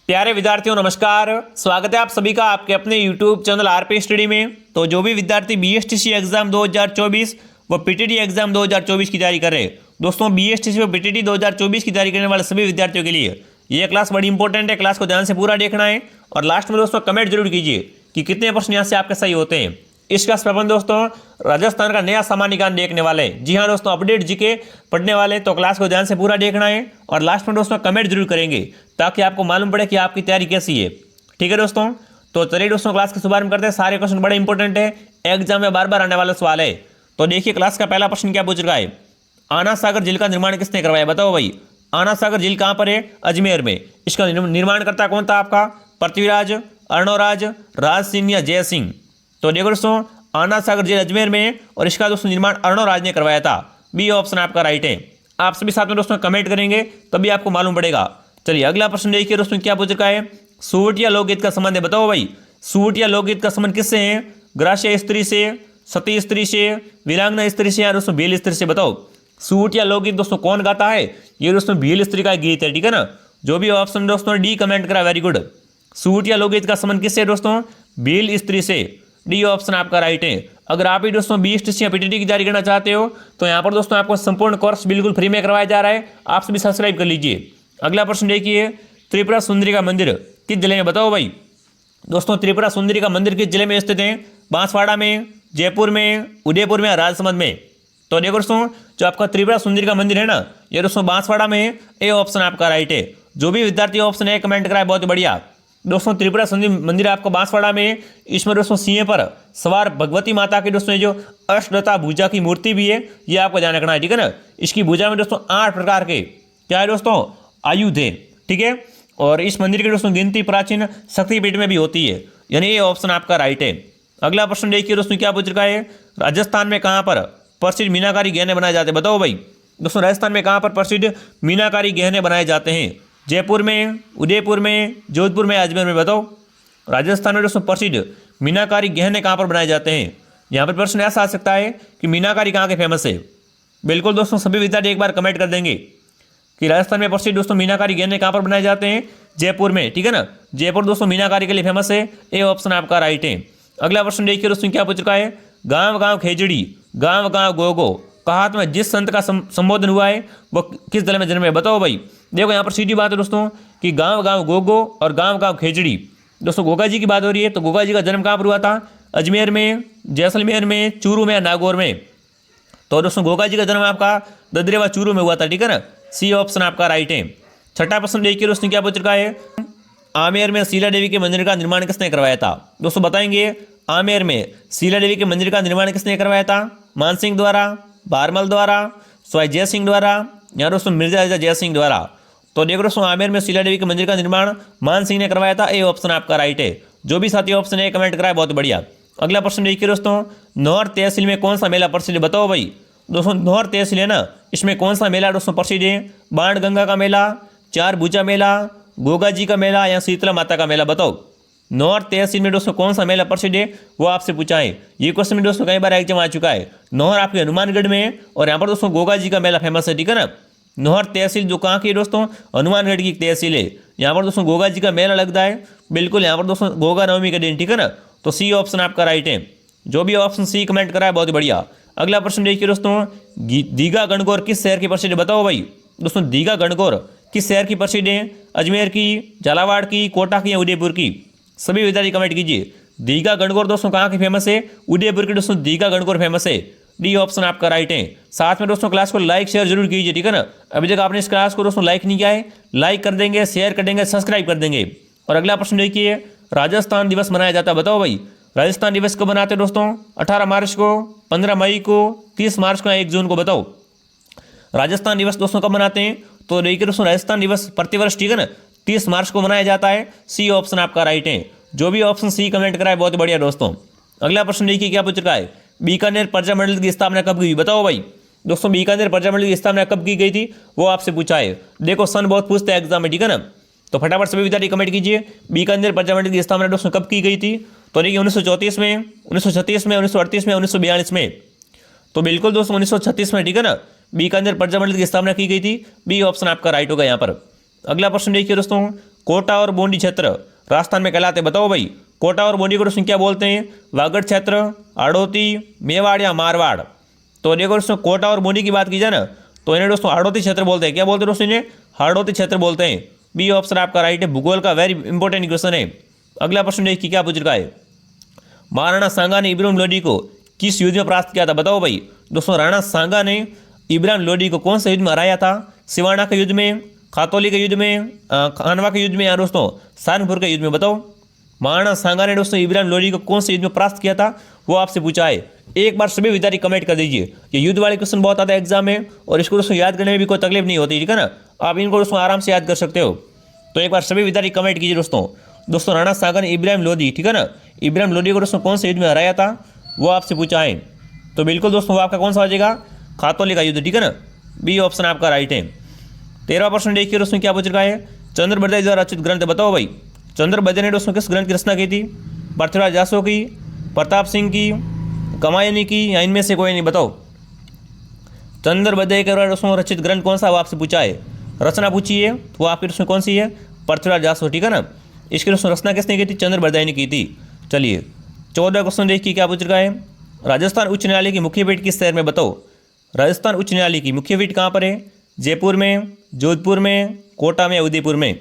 प्यारे विद्यार्थियों नमस्कार। स्वागत है आप सभी का आपके अपने YouTube चैनल आरपी स्टडी में। तो जो भी विद्यार्थी बीएसटीसी एग्जाम 2024 व पीटीटी एग्जाम 2024 की तैयारी कर रहे हैं दोस्तों, बीएसटीसी व पीटीटी 2024 की तैयारी करने वाले सभी विद्यार्थियों के लिए ये क्लास बड़ी इंपॉर्टेंट है। क्लास को ध्यान से पूरा देखना है और लास्ट में दोस्तों कमेंट जरूर कीजिए कि कितने प्रश्न यहाँ से आपके सही होते हैं। इस क्लास में दोस्तों राजस्थान का नया सामान्य ज्ञान देखने वाले हैं। जी हाँ दोस्तों, अपडेट जीके पढ़ने वाले, तो क्लास को ध्यान से पूरा देखना है और लास्ट में दोस्तों कमेंट जरूर करेंगे ताकि आपको मालूम पड़े कि आपकी तैयारी कैसी है। ठीक है दोस्तों, तो चलिए दोस्तों क्लास के शुभारंभ करते हैं। सारे क्वेश्चन बड़े इंपॉर्टेंट है, एग्जाम में बार बार आने वाला सवाल है। तो देखिए क्लास का पहला प्रश्न क्या पूछ रहा है, आना सागर झील का निर्माण किसने करवाया? बताओ भाई, आना सागर झील कहाँ पर है? अजमेर में। इसका निर्माण करता कौन था आपका? पृथ्वीराज, अर्णोराज, राज सिंह या जय सिंह? तो देखो दोस्तों, आना सागर झील अजमेर में है और इसका दोस्तों निर्माण अर्णोराज ने करवाया था। बी ऑप्शन आपका राइट है। आप सभी साथ में दोस्तों कमेंट करेंगे तभी आपको मालूम पड़ेगा। चलिए अगला प्रश्न देखिए दोस्तों क्या पूछ रखा है, सूरतिया लोकगीत का संबंध है। बताओ भाई, सूरतिया लोकगीत का संबंध किससे है? ग्रास्य स्त्री से, सती स्त्री से, वीरांगना स्त्री से या दोस्तों भील स्त्री से? बताओ सूरतिया लोकगीत दोस्तों कौन गाता है? ये दोस्तों भील स्त्री का गीत है। ठीक है ना, जो भी ऑप्शन दोस्तों डी कमेंट करा, वेरी गुड। सूरतिया लोकगीत का संबंध किससे दोस्तों? भील स्त्री से। डी ऑप्शन आपका राइट है। अगर आप भी दोस्तों बीएसटीसी या पीटीटी की तैयारी करना चाहते हो तो यहाँ पर दोस्तों आपको संपूर्ण कोर्स बिल्कुल फ्री में करवाया जा रहा है, आप सभी सब्सक्राइब कर लीजिए। अगला प्रश्न देखिए, त्रिपुरा सुंदरी का मंदिर किस जिले में? बताओ भाई दोस्तों, त्रिपुरा सुंदरी का मंदिर किस जिले में स्थित है? बांसवाड़ा में, जयपुर में, उदयपुर में, राजसमंद में? तो देखो दोस्तों, जो आपका त्रिपुरा सुंदरी का मंदिर है ना, ये दोस्तों बांसवाड़ा में। ए ऑप्शन आपका राइट है। जो भी विद्यार्थी ऑप्शन ए कमेंट कराए बहुत बढ़िया। दोस्तों त्रिपुरा सुंदरी मंदिर आपको बांसवाड़ा में। इसमें दोस्तों सिंह पर सवार भगवती माता की दोस्तों जो अष्टदता भुजा की मूर्ति भी है, ये आपको ध्यान रखना है। ठीक है ना, इसकी भुजा में दोस्तों 8 प्रकार के क्या है दोस्तों? आयुध है। ठीक है, और इस मंदिर की दोस्तों गिनती प्राचीन शक्तिपीठ में भी होती है, यानी ये ऑप्शन आपका राइट है। अगला प्रश्न देखिए दोस्तों क्या पूछ रखा है, राजस्थान में कहाँ पर प्रसिद्ध मीनाकारी गहने बनाए जाते हैं? बताओ भाई दोस्तों, राजस्थान में कहाँ पर प्रसिद्ध मीनाकारी गहने बनाए जाते हैं? जयपुर में, उदयपुर में, जोधपुर में, अजमेर में? बताओ राजस्थान में दोस्तों प्रसिद्ध मीनाकारी गहने कहाँ पर बनाए जाते हैं? यहाँ पर प्रश्न ऐसा आ सकता है कि मीनाकारी कहाँ के फेमस है। बिल्कुल दोस्तों, सभी विद्यार्थी एक बार कमेंट कर देंगे कि राजस्थान में प्रसिद्ध दोस्तों मीनाकारी गहने कहाँ पर बनाए जाते हैं? जयपुर में। ठीक है ना, जयपुर दोस्तों मीनाकारी के लिए फेमस है। ए ऑप्शन आपका राइट है। अगला प्रश्न देखिए दोस्तों क्या पूछ रखा है, गाँव गाँव खेजड़ी, गाँव गाँव गोगो कहावत में जिस संत का संबोधन हुआ है वो किस जिले में जन्म है? बताओ भाई। देखो यहाँ पर सीधी बात है दोस्तों कि गांव गांव गोगो और गांव गांव खेजड़ी। दोस्तों गोगा जी की बात हो रही है, तो गोगा जी का जन्म कहाँ पर हुआ था? अजमेर में, जैसलमेर में, चूरू में, नागौर में? तो दोस्तों गोगा जी का जन्म आपका ददरेवा चूरू में हुआ था। ठीक है ना, सी ऑप्शन आपका राइट है। छठा प्रश्न देखिए दोस्तों क्या पूछ रखा है, आमेर में शीला देवी के मंदिर का निर्माण किसने करवाया था? दोस्तों बताएंगे, आमेर में शीला देवी के मंदिर का निर्माण किसने करवाया था? मानसिंह द्वारा, बारमल द्वारा, स्वाई जय सिंह द्वारा या दोस्तों मिर्जा जय सिंह द्वारा? तो देखो दोस्तों, आमेर में शीला देवी के मंदिर का निर्माण मान सिंह ने करवाया था। ए ऑप्शन आपका राइट है। जो भी साथी ऑप्शन ए कमेंट कराए बहुत बढ़िया। अगला प्रश्न देखिए दोस्तों, नौर तहसील में कौन सा मेला प्रसिद्ध है? बताओ भाई दोस्तों, नौर तहसील है ना, इसमें कौन सा मेला दोस्तों प्रसिद्ध है? बाण गंगा का मेला, चार भुजा मेला, गोगा जी का मेला या शीतला माता का मेला? बताओ नौर तहसील में दोस्तों कौन सा मेला प्रसिद्ध है, वो आपसे पूछा है। ये क्वेश्चन में दोस्तों कई बार एग्जाम आ चुका है। नौर आपके हनुमानगढ़ में है और यहाँ पर दोस्तों गोगा जी का मेला फेमस है। ठीक है ना, नौर तहसील जो कहाँ की है दोस्तों? हनुमानगढ़ की तहसील है। यहाँ पर दोस्तों गोगा जी का मेला लगता है बिल्कुल यहाँ पर दोस्तों गोगा नवमी के दिन। ठीक है ना, तो सी ऑप्शन आपका राइट है। जो भी ऑप्शन सी कमेंट करा है बहुत बढ़िया। अगला प्रश्न देखिए दोस्तों, दीघा गणगौर किस शहर की प्रसिद्ध है? बताओ भाई दोस्तों, दीघा गणगौर किस शहर की प्रसिद्ध है? अजमेर की, झालावाड़ की, कोटा की या उदयपुर की? सभी विद्यार्थी कमेंट कीजिए। दीघा गणगौर दोस्तों कहाँ की फेमस है? उदयपुर की दोस्तों दीघा गणगौर फेमस है। डी ऑप्शन आपका राइट है। साथ में दोस्तों क्लास को लाइक शेयर जरूर कीजिए। ठीक है ना, अभी तक आपने इस क्लास को दोस्तों लाइक नहीं किया है, लाइक कर देंगे, शेयर कर देंगे, सब्सक्राइब कर देंगे। और अगला प्रश्न देखिए, राजस्थान दिवस मनाया जाता है? बताओ भाई राजस्थान दिवस कब मनाते हैं दोस्तों? 18 मार्च को, 15 मई को, 30 मार्च को या 1 जून को? बताओ राजस्थान दिवस दोस्तों कब मनाते हैं? तो देखिए दोस्तों, राजस्थान दिवस प्रतिवर्ष ठीक है ना 30 मार्च को मनाया जाता है। सी ऑप्शन आपका राइट है। जो भी ऑप्शन सी कमेंट कराए बहुत बढ़िया दोस्तों। अगला प्रश्न देखिए क्या पूछ रखा है, बीकानेर प्रजामंडल की स्थापना कब हुई? बताओ भाई दोस्तों, बीकानेर प्रजामंडल की स्थापना कब की गई थी वो आपसे पूछा है। देखो सन बहुत पूछते हैं एग्जाम में। ठीक है ना, तो फटाफट सभी विद्यार्थी कमेंट कीजिए, बीकानेर प्रजामंडल की स्थापना दोस्तों कब की गई थी? तो देखिए 1934 में, 1936 में, 1938 में, 1942 में? तो बिल्कुल दोस्तों 1936 में। ठीक है ना, बीकानेर प्रजामंडल की स्थापना की गई थी। बी ऑप्शन आपका राइट होगा यहाँ पर। अगला प्रश्न देखिए दोस्तों, कोटा और बूंदी क्षेत्र राजस्थान में कहलाते हैं? बताओ भाई, कोटा और बूंदी को दोस्तों क्या बोलते हैं? वागड़ क्षेत्र, हाड़ौती, मेवाड़ या मारवाड़। तो देखो दोस्तों, कोटा और बूंदी की बात की जाए ना तो इन्हें दोस्तों हाड़ौती क्षेत्र बोलते हैं। क्या बोलते हैं दोस्तों? इन्हें हाड़ौती क्षेत्र बोलते हैं। बी ऑप्शन आपका राइट है। भूगोल का वेरी इंपॉर्टेंट क्वेश्चन है। अगला प्रश्न देखिए क्या पूछ रखा है। महाराणा सांगा ने इब्राहिम लोदी को किस युद्ध में परास्त किया था? बताओ भाई। दोस्तों, राणा सांगा ने इब्राहिम लोदी को कौन से युद्ध में हराया था? सिवाना के युद्ध में, खातौली के युद्ध में, खानवा के युद्ध में या दोस्तों सहारनपुर के युद्ध में? बताओ। महाराणा सांगा ने दोस्तों इब्राहिम लोदी को कौन से युद्ध में परास्त किया था, वो आपसे पूछा है। एक बार सभी विद्यार्थी कमेंट कर दीजिए। ये युद्ध वाले क्वेश्चन बहुत आता है एग्जाम में और इसको दोस्तों याद करने में भी कोई तकलीफ नहीं होती, ठीक है ना। आप इनको दोस्तों आराम से याद कर सकते हो। तो एक बार सभी विद्यार्थी कमेंट कीजिए दोस्तों राणा सांगा ने इब्राहिम लोदी, ठीक है ना, इब्राहिम लोदी को दोस्तों कौन से युद्ध में हराया था, वो आपसे पूछा है। तो बिल्कुल दोस्तों वो आपका कौन सा हो जाएगा? खातौली का युद्ध, ठीक है ना। बी ऑप्शन आपका राइट है। 13वां प्रश्न देखिए दोस्तों क्या पूछ रखा है। चंद्रबरदाई द्वारा रचित ग्रंथ बताओ भाई। चंद्रबरदाई ने दोस्तों किस ग्रंथ की रचना की थी? पृथ्वीराज जासो की, प्रताप सिंह की, कमायनी की या इनमें से कोई नहीं? बताओ। चंद्रबरदाई के द्वारा दोस्तों रचित ग्रंथ कौन सा, वो आपसे पूछा है। रचना पूछी है वो आपकी दोस्तों कौन सी है? पृथ्वीराज जासो, ठीक है ना। इसकी दोस्तों रचना किसने की थी? चंद्रबरदाई ने की थी। चलिए 14वां क्वेश्चन देखिए क्या पूछ रखा है। राजस्थान उच्च न्यायालय की मुख्य पीठ किस शहर में? बताओ। राजस्थान उच्च न्यायालय की मुख्य पीठ कहाँ पर है? जयपुर में, जोधपुर में, कोटा में या उदयपुर में?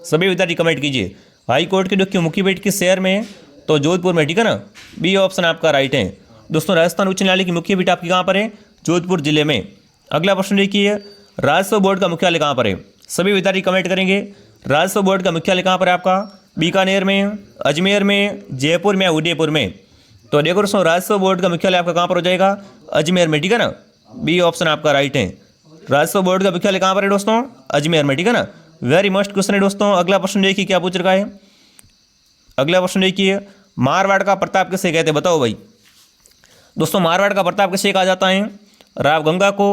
सभी विद्यार्थी कमेंट कीजिए। हाई कोर्ट की दोस्तों मुख्य पीठ किस शहर में है? तो जोधपुर में, ठीक है ना। बी ऑप्शन आपका राइट है। दोस्तों राजस्थान उच्च न्यायालय की मुख्य पीठ आपकी कहाँ पर है? जोधपुर जिले में। अगला प्रश्न देखिए। राजस्व बोर्ड का मुख्यालय कहाँ पर है? सभी विद्यार्थी कमेंट करेंगे। राजस्व बोर्ड का मुख्यालय कहाँ पर है आपका? बीकानेर में, अजमेर में, जयपुर में या उदयपुर में? तो देखो दोस्तों राजस्व बोर्ड का मुख्यालय आपका कहाँ पर हो जाएगा? अजमेर में, ठीक है ना। बी ऑप्शन आपका राइट है। राजस्व बोर्ड का मुख्यालय कहाँ पर है दोस्तों? अजमेर में, ठीक है ना। वेरी मस्ट क्वेश्चन है दोस्तों। अगला प्रश्न देखिए क्या पूछ रखा है। अगला प्रश्न देखिए। मारवाड़ का प्रताप किसे कहते हैं? बताओ भाई। दोस्तों मारवाड़ का प्रताप किसे कहा जाता है? राव गंगा को,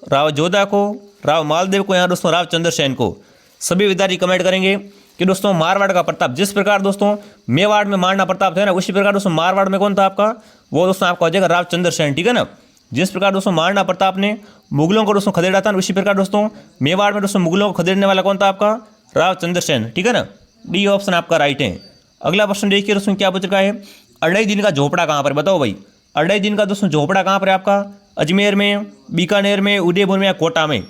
राव जोधा को, राव मालदेव को या दोस्तों राव चंद्रसेन को? सभी विद्यार्थी कमेंट करेंगे कि दोस्तों मारवाड़ का प्रताप, जिस प्रकार दोस्तों मेवाड़ में महाराणा प्रताप थे ना, उसी प्रकार दोस्तों मारवाड़ में कौन था आपका? वो दोस्तों आपका हो जाएगा राव चंद्रसेन, ठीक है ना। जिस प्रकार दोस्तों महाराणा प्रताप ने मुगलों को दोस्तों खदेड़ा था, उसी प्रकार दोस्तों मेवाड़ में दोस्तों मुगलों को खदेड़ने वाला कौन था आपका? राव चंद्रसेन, ठीक है ना। डी ऑप्शन आपका राइट है। अगला प्रश्न देखिए दोस्तों क्या पूछ रखा है। अढ़ाई दिन का झोपड़ा कहाँ पर? बताओ भाई। अढ़ाई दिन का दोस्तों झोपड़ा कहाँ पर है आपका? अजमेर में, बीकानेर में, उदयपुर में या कोटा में?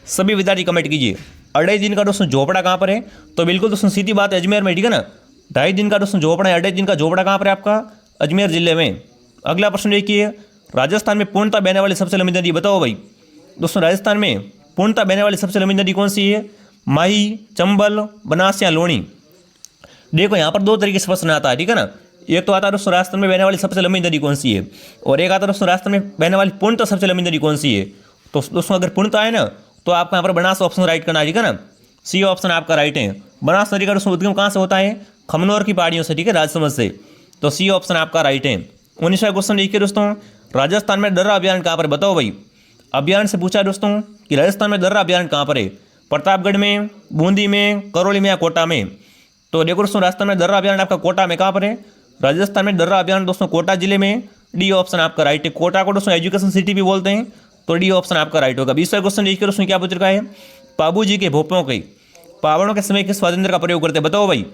सभी विद्यार्थी कमेंट कीजिए। अढ़ाई दिन का दोस्तों झोपड़ा कहाँ पर है? तो बिल्कुल दोस्तों सीधी बात है, अजमेर में, ठीक है ना। 2.5 दिन का दोस्तों झोपड़ा है, 2.5 दिन का झोपड़ा कहाँ पर है आपका? अजमेर जिले में। अगला प्रश्न देखिए। राजस्थान में पूर्णतः बहने वाली सबसे लंबी नदी बताओ भाई। दोस्तों राजस्थान में पूर्णतः बहने वाली सबसे लंबी नदी कौन सी है? माही, चंबल, बनास या लोणी? देखो यहाँ पर दो तरीके से प्रश्न आता है, ठीक है ना। एक तो आता है दोस्तों राजस्थान में बहने वाली सबसे लंबी नदी कौन सी है, और एक आता है दोस्तों राजस्थान में बहने वाली पूर्णतः सबसे लंबी नदी कौन सी है। तो दोस्तों अगर पूर्णतः है ना तो आपको यहाँ पर बनास ऑप्शन राइट करना है, ठीक है ना। सी ऑप्शन आपका राइट है। बनास नदी का दोस्तों उद्गम कहाँ से होता है? खमनोर की पहाड़ियों से, ठीक है, राजसमंद से। तो सी ऑप्शन आपका राइट है। 19वां क्वेश्चन देखिए दोस्तों। राजस्थान में दर्रा अभ्यारण्य कहाँ पर? बताओ भाई। अभ्यारण्य से पूछा दोस्तों कि राजस्थान में दर्रा अभ्यारण्य कहाँ पर है? प्रतापगढ़ में, बूंदी में, करौली में या कोटा में? तो देखो दोस्तों राजस्थान में दर्रा अभ्यारण्य आपका कोटा में। कहाँ पर है? राजस्थान में दर्रा अभ्यारण्य दोस्तों कोटा जिले में। डी ऑप्शन आपका राइट है। कोटा को दोस्तों एजुकेशन सिटी भी बोलते हैं, तो डी ऑप्शन आपका राइट होगा। 20वां क्वेश्चन देखिए दोस्तों क्या पूछ रखा है। पाबू जी के भोपों के पावड़ों के समय किस वाद्ययंत्र का प्रयोग करते हैं? बताओ भाई।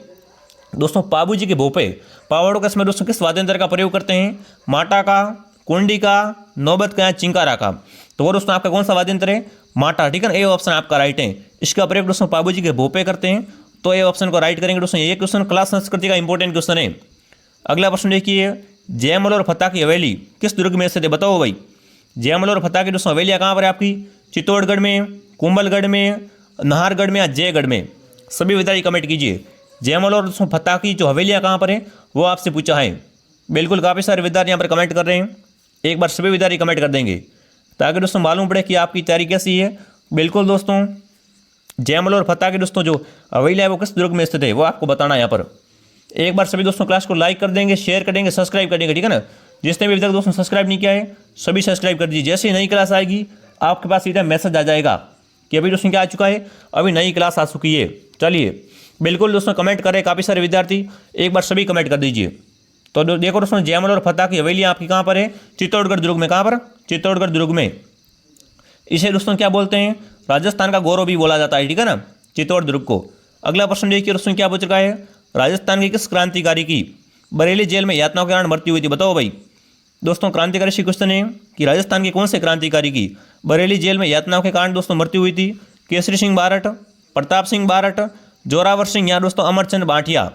दोस्तों पाबू जी के भोपे पावड़ों के समय दोस्तों किस वाद्ययंत्र का प्रयोग करते हैं? माटा का, कुंडी का, नौबत का या चिंकारा का? तो वो दोस्तों आपका कौन सा वाद्ययंत्र है? माटा, ठीक है ना। ए ऑप्शन आपका राइट है। इसका प्रयोग दोस्तों पाबू जी के भोपे करते हैं, तो ए ऑप्शन को राइट करेंगे दोस्तों। ये क्वेश्चन क्लास संस्कृति का इंपॉर्टेंट क्वेश्चन है। अगला प्रश्न देखिए। जयमल और फतेह की हवेली किस दुर्ग में स्थित है? बताओ भाई। जयमल और फतेह की दोस्तों हवेलियाँ कहाँ पर है आपकी? चित्तौड़गढ़ में, कुंभलगढ़ में, नाहरगढ़ में या जयगढ़ में? सभी विद्यार्थी कमेंट कीजिए। जयमल और दोस्तों फतेह की जो हवेलियाँ कहाँ पर है वो आपसे पूछा है। बिल्कुल काफ़ी सारे विद्यार्थी यहाँ पर कमेंट कर रहे हैं। एक बार सभी विद्यार्थी कमेंट कर देंगे ताकि दोस्तों मालूम पड़े कि आपकी तैयारी कैसी है। बिल्कुल दोस्तों जयमल और फतेह की दोस्तों जो हवेलियाँ है वो किस दुर्ग में स्थित है वो आपको बताना है यहाँ पर। एक बार सभी दोस्तों क्लास को लाइक कर देंगे, शेयर कर देंगे, सब्सक्राइब कर देंगे, ठीक है ना। जिसने भी अभी तक दोस्तों सब्सक्राइब नहीं किया है सभी सब्सक्राइब कर दीजिए। जैसे ही नई क्लास आएगी आपके पास सीधा मैसेज आ जाएगा कि अभी दोस्तों क्या आ चुका है, अभी नई क्लास आ चुकी है। चलिए बिल्कुल दोस्तों कमेंट करें काफ़ी सारे विद्यार्थी, एक बार सभी कमेंट कर दीजिए। तो देखो दोस्तों जयमल और फतेह की हवेलियाँ आपकी कहाँ पर है? चित्तौड़गढ़ दुर्ग में। कहाँ पर? चित्तौड़गढ़ दुर्ग में। इसे दोस्तों क्या बोलते हैं? राजस्थान का गौरव भी बोला जाता है, ठीक है ना, चित्तौड़ दुर्ग को। अगला प्रश्न देखिए दोस्तों क्या पूछ रखा है, राजस्थान के किस क्रांतिकारी की बरेली जेल में यातनाओं के कारण मृत्यु हुई थी, बताओ भाई। दोस्तों क्रांतिकारी से क्वेश्चन है कि राजस्थान के कौन से क्रांतिकारी की बरेली जेल में यातनाओं के कारण दोस्तों मृत्यु हुई थी। केसरी सिंह बारठ, प्रताप सिंह बारठ, जोरावर सिंह या दोस्तों अमरचंद भाटिया।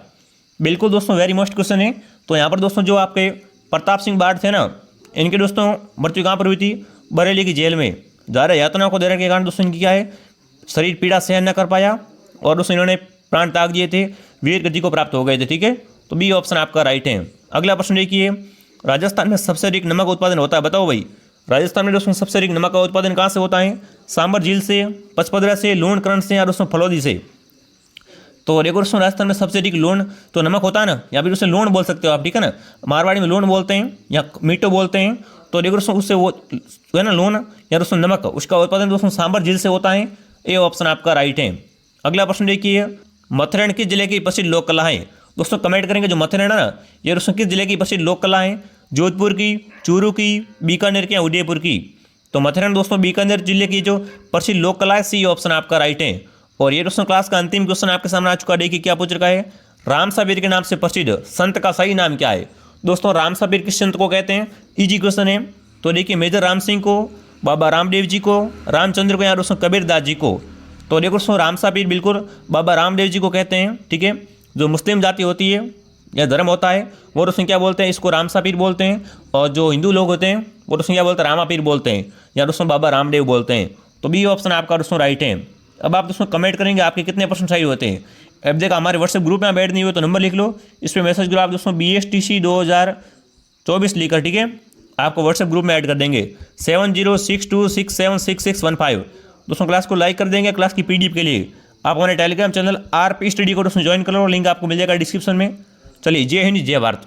बिल्कुल दोस्तों वेरी मोस्ट क्वेश्चन है। तो यहाँ पर दोस्तों जो आपके प्रताप सिंह बारठ थे ना, इनके दोस्तों मृत्यु कहाँ पर हुई थी, बरेली की जेल में। ज़्यादा यातनाओं को देने के कारण दोस्तों इनकी क्या है, शरीर पीड़ा सहन न कर पाया और दोस्तों इन्होंने प्राण त्याग दिए थे, वीर गति को प्राप्त हो गए थे। ठीक है, तो बी ऑप्शन आपका राइट है। अगला प्रश्न देखिए, राजस्थान में सबसे अधिक नमक उत्पादन होता है, बताओ भाई। राजस्थान में दोस्तों सबसे अधिक नमक का उत्पादन कहाँ से होता है, सांबर झील से, पचपदरा से, लूणकरण से या दोस्तों फलौदी से। तो देखो दोस्तों राजस्थान में सबसे अधिक लोन तो नमक होता है ना, या फिर उसे लोन बोल सकते हो आप, ठीक है ना। मारवाड़ी में लोन बोलते हैं या मीठो बोलते हैं। तो देखो दोस्तों उससे वो है ना लोन या दोस्तों नमक, उसका उत्पादन दोस्तों सांबर झील से होता है। ये ऑप्शन आपका राइट है। अगला प्रश्न देखिए, मथुरण किस जिले की प्रसिद्ध लोक कला है। दोस्तों कमेंट करेंगे जो मथुरण है ना, ये दोस्तों किस जिले की प्रसिद्ध लोक कला है, जोधपुर की, चूरू की, बीकानेर की या उदयपुर की। तो मथुरण दोस्तों बीकानेर जिले की जो प्रसिद्ध लोक कला है, सी ऑप्शन आपका राइट है। और ये दोस्तों क्लास का अंतिम क्वेश्चन आपके सामने आ चुका है। देखिए क्या पूछ रखा है, रामसाबीर के नाम से प्रसिद्ध संत का सही नाम क्या है। दोस्तों रामसाबीर किस संत को कहते हैं, इजी क्वेश्चन है। तो देखिए मेजर राम सिंह को, बाबा रामदेव जी को, रामचंद्र को या दोस्तों कबीरदास जी को। तो देखो दोस्तों रामसाबीर बिल्कुल बाबा रामदेव जी को कहते हैं। ठीक है, जो मुस्लिम जाति होती है या धर्म होता है वो दोस्तों क्या बोलते हैं, इसको रामसापीर बोलते हैं। और जो हिंदू लोग होते हैं वो दोस्तों क्या बोलते हैं, रामापीर बोलते हैं या दोस्तों बाबा रामदेव बोलते हैं। तो बी ऑप्शन आपका दोस्तों राइट है। अब आप दोस्तों कमेंट करेंगे आपके कितने परसेंट सही होते हैं। अब देखा हमारे व्हाट्सएप ग्रुप में आप ऐड नहीं हुए तो नंबर लिख लो, इस पर मैसेज करो आप दोस्तों BSTC 2024 लिखकर। ठीक है, आपको व्हाट्सएप ग्रुप में ऐड कर देंगे 7062676615। दोस्तों क्लास को लाइक कर देंगे। क्लास की PDF के लिए आप हमारे टेलीग्राम चैनल RP स्टडी को दोस्तों ज्वाइन कर लो, लिंक आपको मिल जाएगा डिस्क्रिप्शन में। चलिए, जय हिंद जय भारत।